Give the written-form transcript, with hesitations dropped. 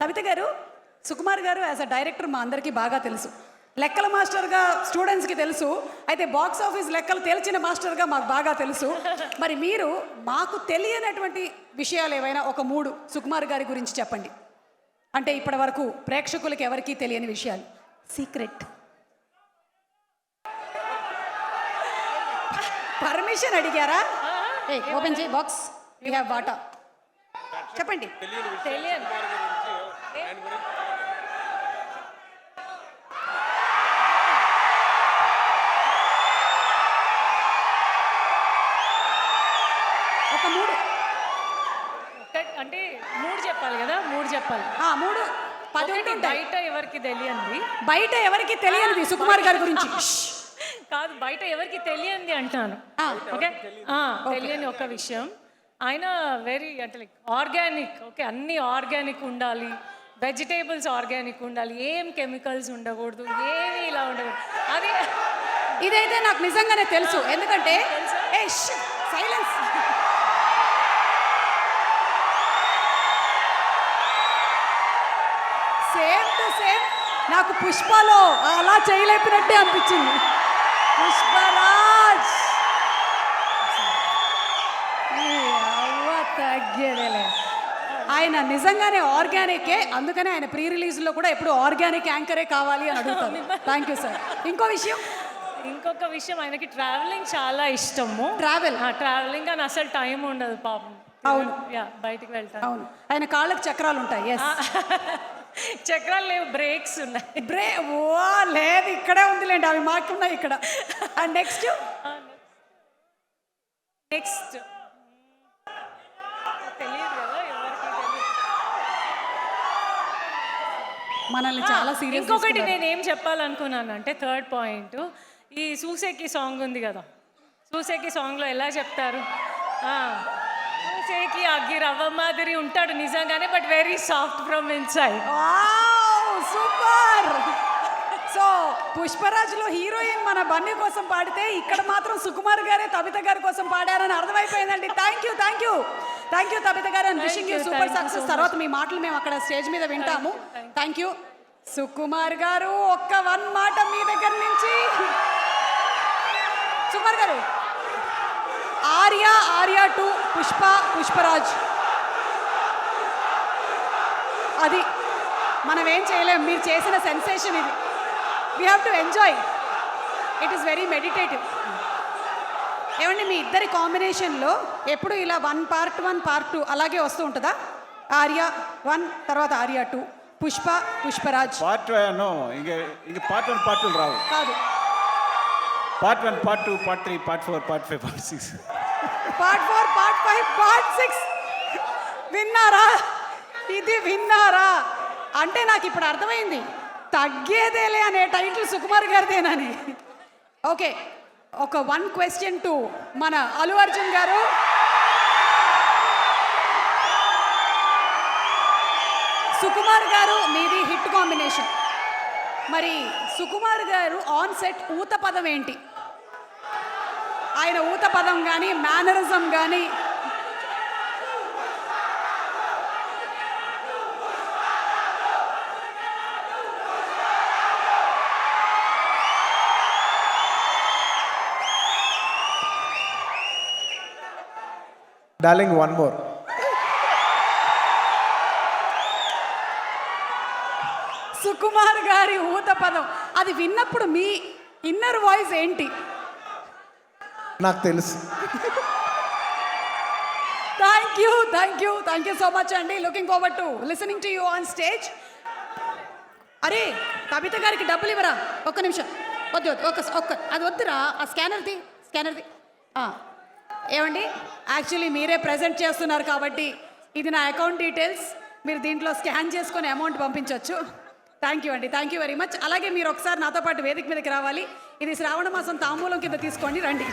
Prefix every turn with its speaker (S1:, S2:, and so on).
S1: కవిత గారు, సుకుమార్ గారు as a director మా అందరికీ బాగా తెలుసు. లెక్కల మాస్టర్గా స్టూడెంట్స్కి తెలుసు. అయితే బాక్స్ ఆఫీస్ లెక్కలు తేల్చిన మాస్టర్గా మాకు బాగా తెలుసు. మరి మీరు మాకు తెలియనటువంటి విషయాలు ఏవైనా ఒక 3 సుకుమార్ గారి గురించి చెప్పండి. అంటే ఇప్పటి వరకు ప్రేక్షకులకి ఎవరికీ తెలియని విషయాలు. సీక్రెట్. పర్మిషన్ అడిగారా? ఓపెన్ చేయి బాక్స్. వీ హ్యావ్ వాటా. చెప్పండి.
S2: తెలియదు.
S1: ఒక 3
S2: అంటే 3 చెప్పాలి కదా, 3 చెప్పాలి.
S1: 3 10
S2: ఒకటి బయట ఎవరికి తెలియంది.
S1: బయట ఎవరికి తెలియనిది సుకుమార్ గారి గురించి
S2: కాదు, బయట ఎవరికి తెలియంది అంటాను. ఓకే, తెలియని ఒక విషయం, ఆయన వెరీ అంటే లైక్ ఆర్గానిక్. ఓకే, అన్ని ఆర్గానిక్ ఉండాలి, వెజిటేబుల్స్ ఆర్గానిక్ ఉండాలి, ఏం కెమికల్స్ ఉండకూడదు, ఏమి ఇలా ఉండకూడదు. అది
S1: ఇదైతే నాకు నిజంగానే తెలుసు. ఎందుకంటే సైలెన్స్. సేమ్ టు సేమ్ నాకు పుష్పలో అలా చేయలేపినట్టే అనిపించింది. పుష్పరాజ్ తగ్గేదేలే. ఆయన నిజంగానే ఆర్గానికే. అందుకనే ఆయన ప్రీ రిలీజ్లో కూడా ఎప్పుడు ఆర్గానిక్ యాంకరే కావాలి అని అడుగుతాను. Thank you sir. ఇంకొక విషయం,
S2: ఆయనకి ట్రావెలింగ్ చాలా ఇష్టము. ట్రావెలింగ్ అని అసలు టైం ఉండదు పాపం.
S1: అవును,
S2: బయటికి వెళ్తాను.
S1: అవును, ఆయన కాళ్ళకి చక్రాలు ఉంటాయి.
S2: చక్రాలు లేవు, బ్రేక్స్ ఉన్నాయి.
S1: లేదు, ఇక్కడే ఉందిలేండి, అవి మాకున్నాయి ఇక్కడ. అండ్ నెక్స్ట్
S2: తెలియదు కదా ఎవరికి తెలియదు.
S1: మనల్ని చాలా సీరియస్.
S2: ఇంకొకటి నేనేం చెప్పాలనుకున్నాను అంటే, థర్డ్ పాయింట్, ఈ సూసేకి సాంగ్ ఉంది కదా, సూసేకి సాంగ్లో ఎలా చెప్తారు, సూసేకి అగ్గి రవ్వ మాదిరి ఉంటాడు నిజంగానే, but very soft from inside.
S1: Super. So పుష్పరాజ్లో హీరోయిన్ మన బన్నీ కోసం పాడితే ఇక్కడ మాత్రం సుకుమార్ గారే తబిత గారి కోసం పాడారని అర్థమైపోయిందండి. థ్యాంక్ యూ తబిత గారు. And wishing you super success. తర్వాత మీ మాటలు మేము అక్కడ స్టేజ్ మీద వింటాము. థ్యాంక్ యూ సుకుమార్ గారు. ఒక్క 1 మాట మీ దగ్గర నుంచి. సుకుమార్ గారు, ఆర్యా 2, పుష్పరాజ్, అది మనం ఏం చేయలేం. మీరు చేసిన సెన్సేషన్ ఇది. We have to enjoy. It is very meditative. ఏమండి, మీ ఇద్దరి కాంబినేషన్లో ఎప్పుడు ఇలా 1 part 1 part 2 అలాగే వస్తూ ఉంటుందా? ఆర్యా 1 తర్వాత ఆర్యా 2, పుష్పరాజ్
S3: పార్ట్ ఇంక పార్ట్ 1 పార్ట్ 2 రావు.
S1: కాదు,
S3: part 1 part 2 part 3 part 4 part 5 part 6
S1: part 4 part 5 part 6. విన్నారా? ఇది విన్నారా? అంటే నాకు ఇప్పుడు అర్థమైంది, తగ్గేదేలే అనే టైటిల్ సుకుమార్ గారిదేనని. ఓకే, ఒక 1 question టు మన అల్లు అర్జున్ గారు. సుకుమార్ గారు మీది హిట్ కాంబినేషన్. మరి సుకుమార్ గారు ఆన్ సెట్ ఊత పదం ఏంటి? ఆయన ఊత పదం కానీ మేనరిజం కానీ
S4: డార్లింగ్, 1 more.
S1: సుకుమార్ గారి ఊత పదం అది విన్నప్పుడు మీ ఇన్నర్ వాయిస్ ఏంటి?
S4: నాకు తెలుసు.
S1: థ్యాంక్ యూ సో మచ్ అండి. Looking forward to listening to you on stage. అరే, కవిత గారికి డబ్బులు ఇవ్వరా? ఒక్క నిమిషం. వద్దు, అది వద్దురా. ఆ స్కానర్ది. ఏమండి, యాక్చువల్లీ మీరే ప్రజెంట్ చేస్తున్నారు కాబట్టి ఇది నా అకౌంట్ డీటెయిల్స్. మీరు దీంట్లో స్కాన్ చేసుకొని అమౌంట్ పంపించవచ్చు. థ్యాంక్ యూ అండి. Thank you very much. అలాగే మీరు ఒకసారి నాతో పాటు వేదిక మీదకి రావాలి. ఇది శ్రావణ మాసం తాంబూలం కింద తీసుకోండి. రండి.